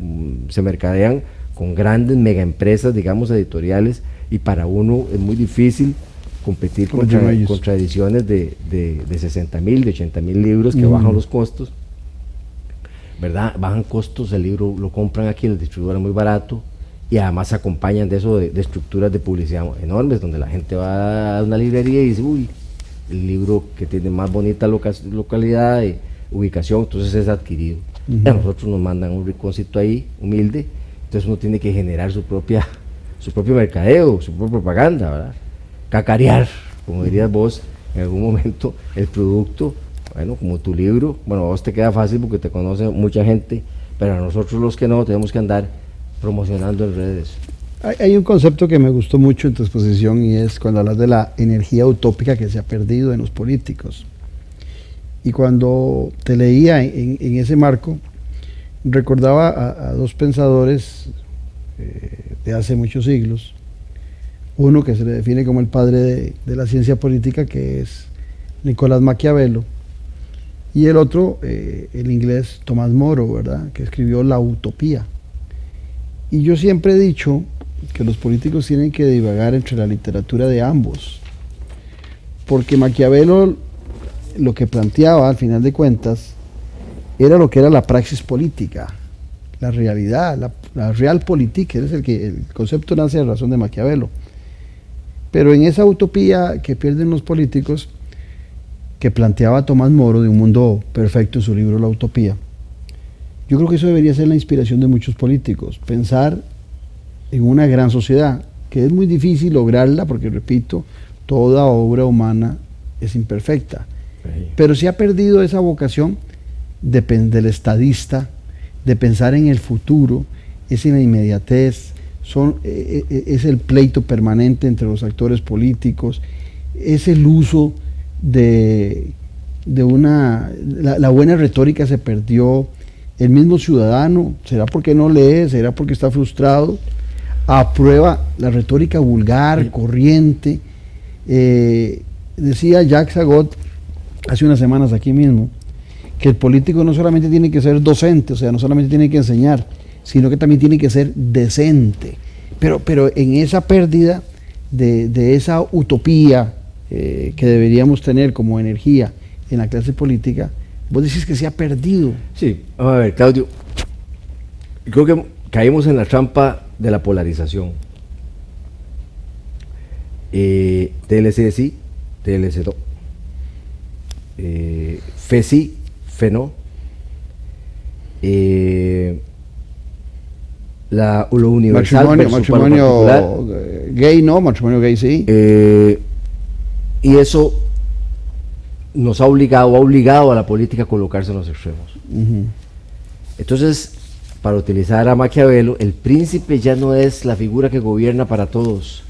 se mercadean con grandes megaempresas, digamos, editoriales, y para uno es muy difícil competir contra ediciones de 60,000, de 80,000 libros que bajan los costos, ¿verdad? Bajan costos, el libro lo compran aquí en el distribuidor muy barato, y además se acompañan de eso de estructuras de publicidad enormes, donde la gente va a una librería y dice, uy, el libro que tiene más bonita localidad, ubicación, entonces es adquirido. A nosotros nos mandan un rinconcito ahí, humilde, entonces uno tiene que generar su propio mercadeo, su propia propaganda, ¿verdad? Cacarear, como dirías vos, en algún momento, el producto, bueno, como tu libro. Bueno, a vos te queda fácil porque te conoce mucha gente, pero a nosotros los que no, tenemos que andar promocionando en redes. Hay un concepto que me gustó mucho en tu exposición, y es cuando hablas de la energía utópica que se ha perdido en los políticos. Y cuando te leía en ese marco, recordaba a dos pensadores de hace muchos siglos. Uno que se le define como el padre de la ciencia política, que es Nicolás Maquiavelo, y el otro, el inglés Tomás Moro, ¿verdad?, que escribió La Utopía. Y yo siempre he dicho que los políticos tienen que divagar entre la literatura de ambos, porque Maquiavelo lo que planteaba al final de cuentas era lo que era la praxis política, la realidad, la realpolitik, es el concepto nace a razón de Maquiavelo. Pero en esa utopía que pierden los políticos, que planteaba Tomás Moro de un mundo perfecto en su libro La Utopía, yo creo que eso debería ser la inspiración de muchos políticos, pensar en una gran sociedad, que es muy difícil lograrla porque, repito, toda obra humana es imperfecta. Pero se ha perdido esa vocación del estadista, de pensar en el futuro, es en la inmediatez, es el pleito permanente entre los actores políticos, es el uso de la buena retórica se perdió. El mismo ciudadano, será porque no lee, será porque está frustrado, aprueba la retórica vulgar, corriente. Decía Jacques Sagot hace unas semanas aquí mismo, que el político no solamente tiene que ser docente, o sea, no solamente tiene que enseñar, sino que también tiene que ser decente. Pero en esa pérdida de esa utopía que deberíamos tener como energía en la clase política, vos decís que se ha perdido. Sí, vamos a ver, Claudio, creo que caímos en la trampa de la polarización. TLC sí, TLC no. Fe sí, fe no. Lo universal matrimonio gay no, matrimonio gay sí. Y eso nos ha obligado a la política a colocarse en los extremos. Entonces, para utilizar a Maquiavelo, el príncipe ya no es la figura que gobierna para todos,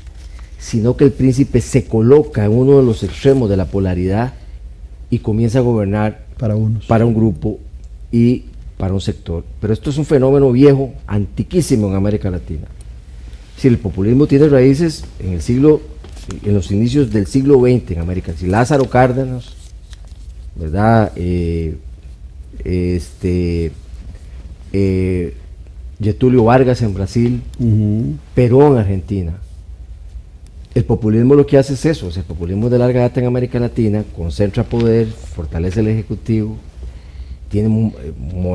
sino que el príncipe se coloca en uno de los extremos de la polaridad y comienza a gobernar para unos, para un grupo y para un sector. Pero esto es un fenómeno viejo, antiquísimo en América Latina. Si el populismo tiene raíces en los inicios del siglo XX en América, si Lázaro Cárdenas, ¿verdad? Getúlio Vargas en Brasil, Perón en Argentina. El populismo lo que hace es eso, el populismo de larga data en América Latina, concentra poder, fortalece el ejecutivo, tiene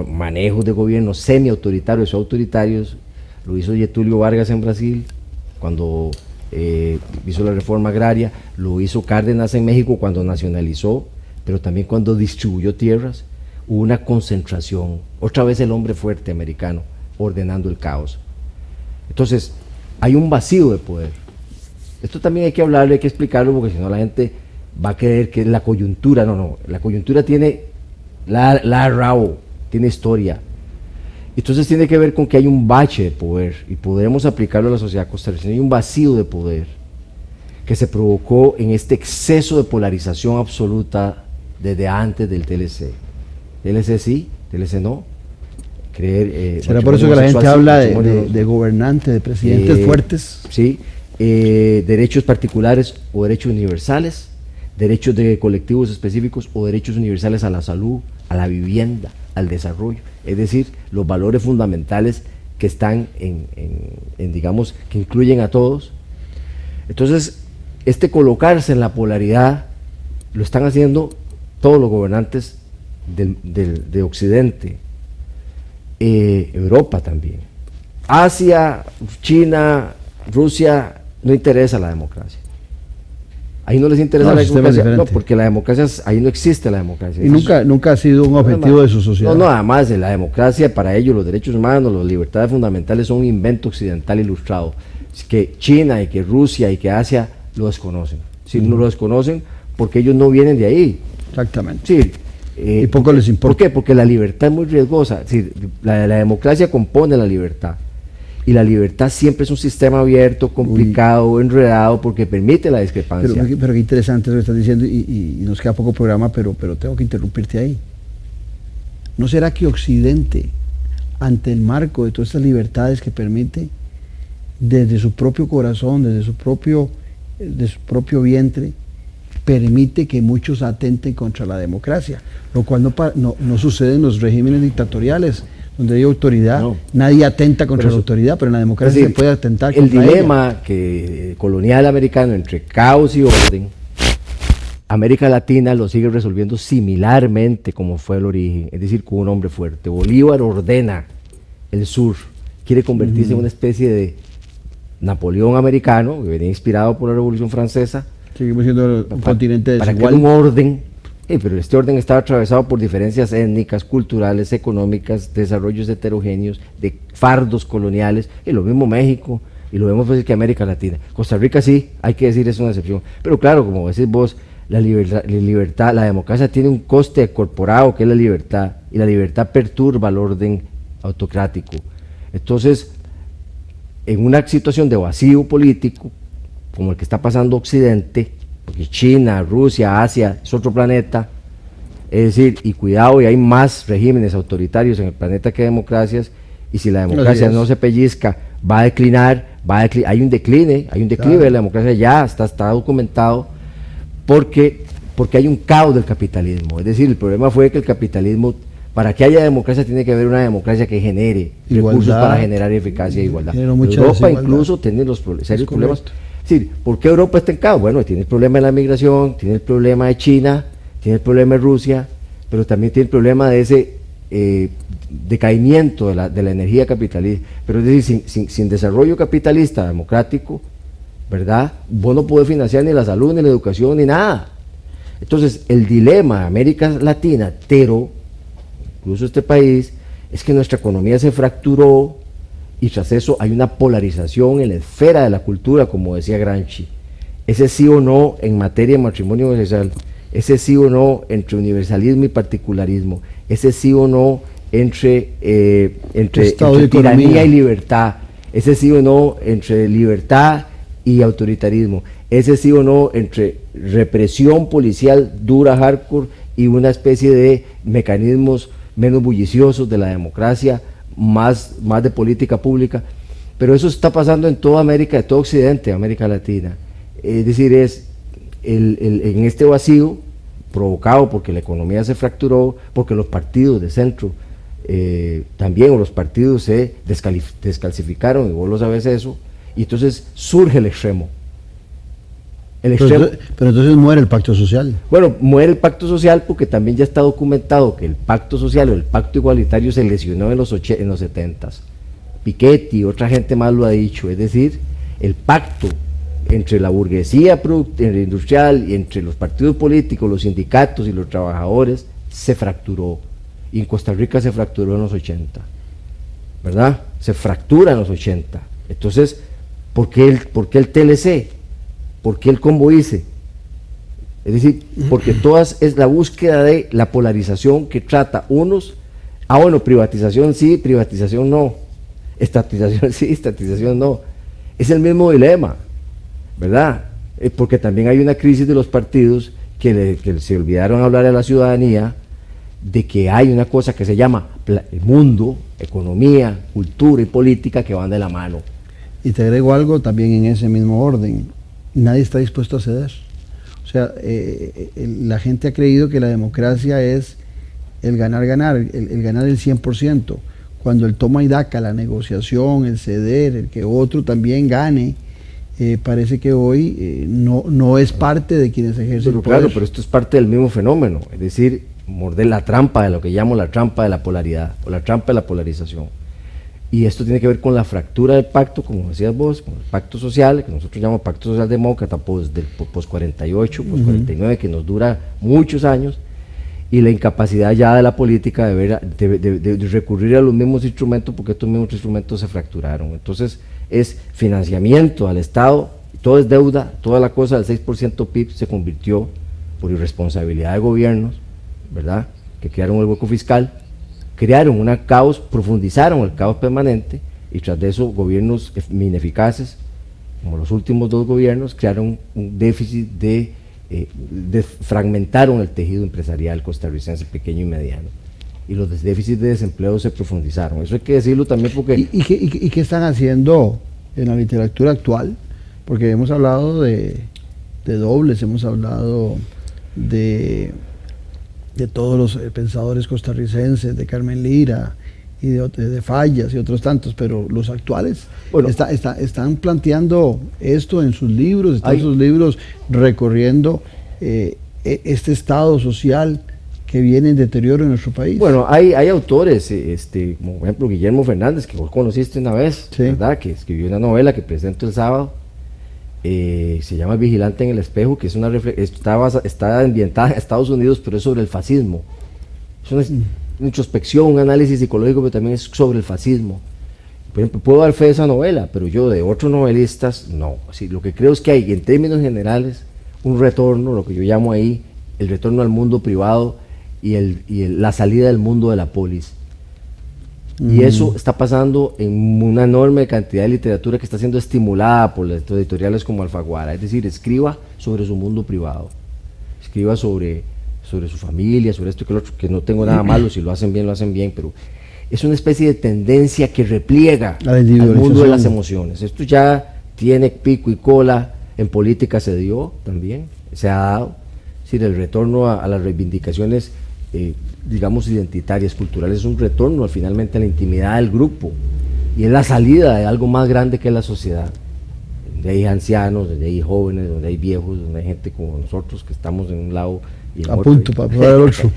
manejos de gobierno semi-autoritarios o autoritarios. Lo hizo Getúlio Vargas en Brasil, cuando hizo la reforma agraria, lo hizo Cárdenas en México cuando nacionalizó, pero también cuando distribuyó tierras. Hubo una concentración, otra vez el hombre fuerte americano, ordenando el caos. Entonces, hay un vacío de poder. Esto también hay que hablarlo, hay que explicarlo, porque si no la gente va a creer que es la coyuntura. No, la coyuntura tiene la rabo, tiene historia. Entonces tiene que ver con que hay un bache de poder, y podremos aplicarlo a la sociedad costarricense. Hay un vacío de poder que se provocó en este exceso de polarización absoluta desde antes del TLC. TLC sí, TLC no. ¿Será por eso que la gente habla de gobernantes, de presidentes fuertes? Sí, derechos particulares o derechos universales, derechos de colectivos específicos o derechos universales a la salud, a la vivienda, al desarrollo. Es decir, los valores fundamentales que están digamos, que incluyen a todos. Entonces, colocarse en la polaridad lo están haciendo todos los gobernantes de Occidente, Europa también, Asia, China, Rusia. No interesa la democracia. Ahí no les interesa la democracia, no, porque la democracia, ahí no existe la democracia. Y nunca ha sido un objetivo de su sociedad. No, además de la democracia, para ellos los derechos humanos, las libertades fundamentales son un invento occidental ilustrado. Es que China y que Rusia y que Asia lo desconocen. Si no lo desconocen, porque ellos no vienen de ahí. Exactamente. Sí, y poco les importa. ¿Por qué? Porque la libertad es muy riesgosa. Es decir, la democracia compone la libertad. Y la libertad siempre es un sistema abierto, complicado, enredado, porque permite la discrepancia. Pero qué interesante lo que estás diciendo, y nos queda poco programa, pero tengo que interrumpirte ahí. ¿No será que Occidente, ante el marco de todas estas libertades que permite, desde su propio corazón, desde su propio vientre, permite que muchos atenten contra la democracia? Lo cual no sucede en los regímenes dictatoriales, donde hay autoridad, nadie atenta contra la autoridad, pero en la democracia se puede atentar contra el dilema colonial americano entre caos y orden, América Latina lo sigue resolviendo similarmente como fue el origen, es decir, con un hombre fuerte. Bolívar ordena el sur, quiere convertirse en una especie de Napoleón americano, que venía inspirado por la Revolución Francesa. Seguimos siendo un continente desigual. Para que un orden, pero este orden estaba atravesado por diferencias étnicas, culturales, económicas, desarrollos heterogéneos, de fardos coloniales, y lo mismo México, y lo vemos fácil que América Latina. Costa Rica sí, hay que decir, es una excepción. Pero claro, como decís vos, la libertad, la democracia tiene un coste corporado que es la libertad, y la libertad perturba el orden autocrático. Entonces, en una situación de vacío político, como el que está pasando Occidente, porque China, Rusia, Asia es otro planeta, es decir, y cuidado, y hay más regímenes autoritarios en el planeta que democracias, y si la democracia no se pellizca, va a declinar, hay un declive claro. De la democracia, ya está documentado, porque hay un caos del capitalismo. Es decir, el problema fue que el capitalismo, para que haya democracia, tiene que haber una democracia que genere recursos para generar eficacia e igualdad. Europa incluso tiene los serios problemas. Es decir, ¿por qué Europa está en caos? Bueno, tiene el problema de la migración, tiene el problema de China, tiene el problema de Rusia, pero también tiene el problema de ese decaimiento de la energía capitalista. Pero es decir, sin desarrollo capitalista democrático, ¿verdad? Vos no podés financiar ni la salud, ni la educación, ni nada. Entonces, el dilema de América Latina, pero incluso este país, es que nuestra economía se fracturó, y tras eso hay una polarización en la esfera de la cultura, como decía Gramsci. Ese sí o no en materia de matrimonio universal, ese sí o no entre universalismo y particularismo, ese sí o no entre tiranía y libertad, ese sí o no entre libertad y autoritarismo, ese sí o no entre represión policial dura, hardcore, y una especie de mecanismos menos bulliciosos de la democracia, más de política pública. Pero eso está pasando en toda América, de todo Occidente, América Latina. Es decir, en este vacío provocado porque la economía se fracturó, porque los partidos de centro también, o los partidos se descalcificaron, y vos lo sabes eso, y entonces surge el extremo. Pero entonces muere el pacto social. Bueno, muere el pacto social porque también ya está documentado que el pacto social o el pacto igualitario se lesionó en los 70s. Piketty y otra gente más lo ha dicho, es decir, el pacto entre la burguesía industrial y entre los partidos políticos, los sindicatos y los trabajadores se fracturó, y en Costa Rica se fracturó en los 80, ¿verdad? Se fractura en los 80. Entonces, ¿por qué el TLC? ¿Por qué el Convoice? Es decir, porque todas es la búsqueda de la polarización que trata unos, bueno, privatización sí, privatización no, estatización sí, estatización no. Es el mismo dilema, ¿verdad? Porque también hay una crisis de los partidos que se olvidaron hablar a la ciudadanía de que hay una cosa que se llama mundo, economía, cultura y política que van de la mano. Y te agrego algo también en ese mismo orden. Nadie está dispuesto a ceder. O sea, la gente ha creído que la democracia es el ganar, el ganar el 100%. Cuando el toma y daca, la negociación, el ceder, el que otro también gane, parece que hoy no es parte de quienes ejercen el poder. Claro, pero esto es parte del mismo fenómeno, es decir, morder la trampa de lo que llamo la trampa de la polaridad, o la trampa de la polarización. Y esto tiene que ver con la fractura del pacto, como decías vos, con el pacto social, que nosotros llamamos pacto socialdemócrata, del post-48, post-49, que nos dura muchos años, y la incapacidad ya de la política de recurrir a los mismos instrumentos, porque estos mismos instrumentos se fracturaron. Entonces, es financiamiento al Estado, todo es deuda, toda la cosa del 6% PIB se convirtió por irresponsabilidad de gobiernos, ¿verdad?, que crearon el hueco fiscal, crearon un caos, profundizaron el caos permanente, y tras de eso gobiernos ineficaces, como los últimos dos gobiernos, crearon un déficit fragmentaron el tejido empresarial costarricense pequeño y mediano, y los déficits de desempleo se profundizaron. Eso hay que decirlo también porque... ¿Y qué están haciendo en la literatura actual? Porque hemos hablado de Dobles, hemos hablado de todos los pensadores costarricenses, de Carmen Lira, y de Fallas y otros tantos, pero los actuales bueno, están planteando esto en sus libros, recorriendo este estado social que viene en deterioro en nuestro país. Bueno, hay autores, como por ejemplo Guillermo Fernández, que vos conociste una vez, sí, ¿verdad? Que escribió una novela que presento el sábado, se llama El vigilante en el espejo, que es está ambientada en Estados Unidos, pero es sobre el fascismo. Es una introspección, un análisis psicológico, pero también es sobre el fascismo. Por ejemplo, puedo dar fe de esa novela, pero yo de otros novelistas, no. Así, lo que creo es que hay, en términos generales, un retorno, lo que yo llamo ahí, el retorno al mundo privado y la salida del mundo de la polis. Y eso está pasando en una enorme cantidad de literatura que está siendo estimulada por las editoriales como Alfaguara. Es decir, escriba sobre su mundo privado, escriba sobre su familia, sobre esto y que lo otro, que no tengo nada malo, si lo hacen bien, pero es una especie de tendencia que repliega al mundo de las emociones. Esto ya tiene pico y cola, en política se dio también, se ha dado, es decir, el retorno a las reivindicaciones digamos identitarias, culturales, es un retorno finalmente a la intimidad del grupo y es la salida de algo más grande que es la sociedad, donde hay ancianos, donde hay jóvenes, donde hay viejos, donde hay gente como nosotros que estamos en un lado y en a otro, punto para probar el otro.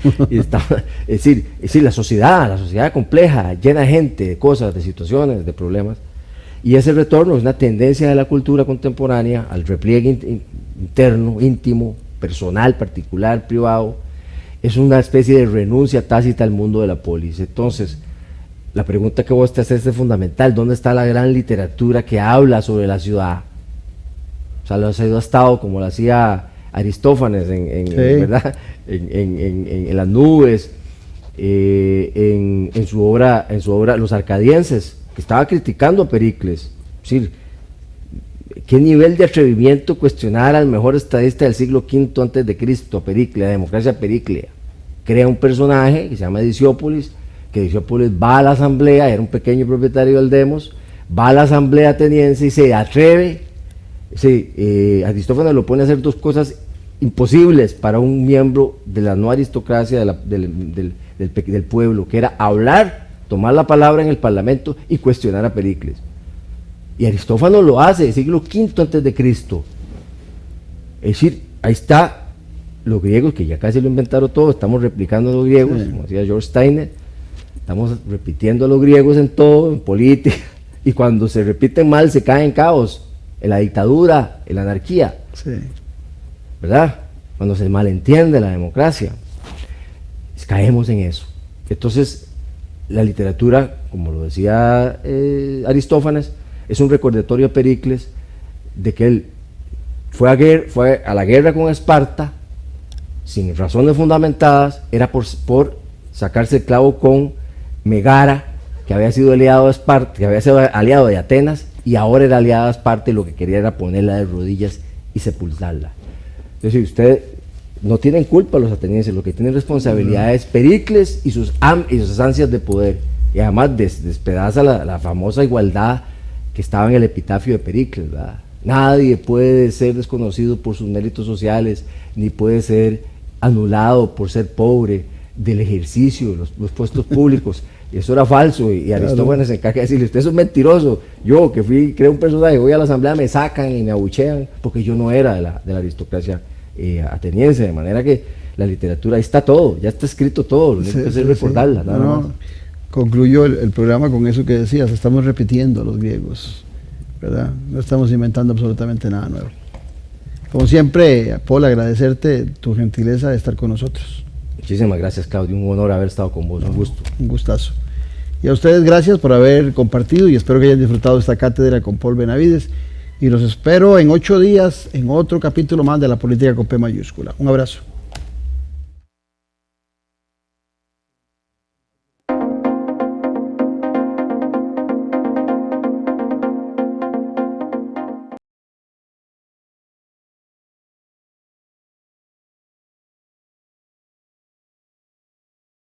es decir, la sociedad compleja, llena de gente, de cosas, de situaciones, de problemas, y ese retorno es una tendencia de la cultura contemporánea al repliegue interno, íntimo, personal, particular, privado. Es una especie de renuncia tácita al mundo de la polis. Entonces, la pregunta que vos te haces es fundamental: ¿dónde está la gran literatura que habla sobre la ciudad? O sea, ha estado como lo hacía Aristófanes ¿verdad? En Las nubes, en su obra Los Arcadienses, que estaba criticando a Pericles. Es decir, ¿qué nivel de atrevimiento cuestionar al mejor estadista del siglo V antes de Cristo, a Pericles, la democracia periclea? Crea un personaje que se llama Ediciópolis, que Ediciópolis va a la asamblea, era un pequeño propietario del demos, va a la asamblea ateniense y se atreve, Aristófanes lo pone a hacer dos cosas imposibles para un miembro de la no aristocracia del pueblo, que era hablar, tomar la palabra en el parlamento y cuestionar a Pericles. Y Aristófanes lo hace, siglo V antes de Cristo. Es decir, ahí está los griegos, que ya casi lo inventaron todo, estamos replicando a los griegos, como decía George Steiner, estamos repitiendo a los griegos en todo, en política, y cuando se repiten mal se cae en caos, en la dictadura, en la anarquía, ¿verdad? Cuando se malentiende la democracia, caemos en eso. Entonces, la literatura, como lo decía Aristófanes, es un recordatorio a Pericles de que él fue a la guerra con Esparta sin razones fundamentadas, era por sacarse el clavo con Megara, que había sido aliado de Esparta, que había sido aliado de Atenas y ahora era aliado de Esparta, y lo que quería era ponerla de rodillas y sepultarla. Es decir, ustedes no tienen culpa los atenienses, lo que tienen responsabilidad es Pericles y sus ansias de poder, y además despedaza la famosa igualdad que estaba en el epitafio de Pericles, ¿verdad? Nadie puede ser desconocido por sus méritos sociales, ni puede ser anulado por ser pobre del ejercicio de los puestos públicos. Y eso era falso, y Aristófanes se encarga de decirle: usted es un mentiroso. Yo, que creé un personaje, voy a la asamblea, me sacan y me abuchean, porque yo no era de la aristocracia ateniense. De manera que la literatura, ahí está todo, ya está escrito todo, lo único que hacer es recordarla, nada más. Concluyo el programa con eso que decías: estamos repitiendo a los griegos, ¿verdad? No estamos inventando absolutamente nada nuevo. Como siempre, Paul, agradecerte tu gentileza de estar con nosotros. Muchísimas gracias, Claudio, un honor haber estado con vos, un gusto. Un gustazo. Y a ustedes gracias por haber compartido, y espero que hayan disfrutado esta cátedra con Paul Benavides, y los espero en 8 días en otro capítulo más de La Política con P mayúscula. Un abrazo.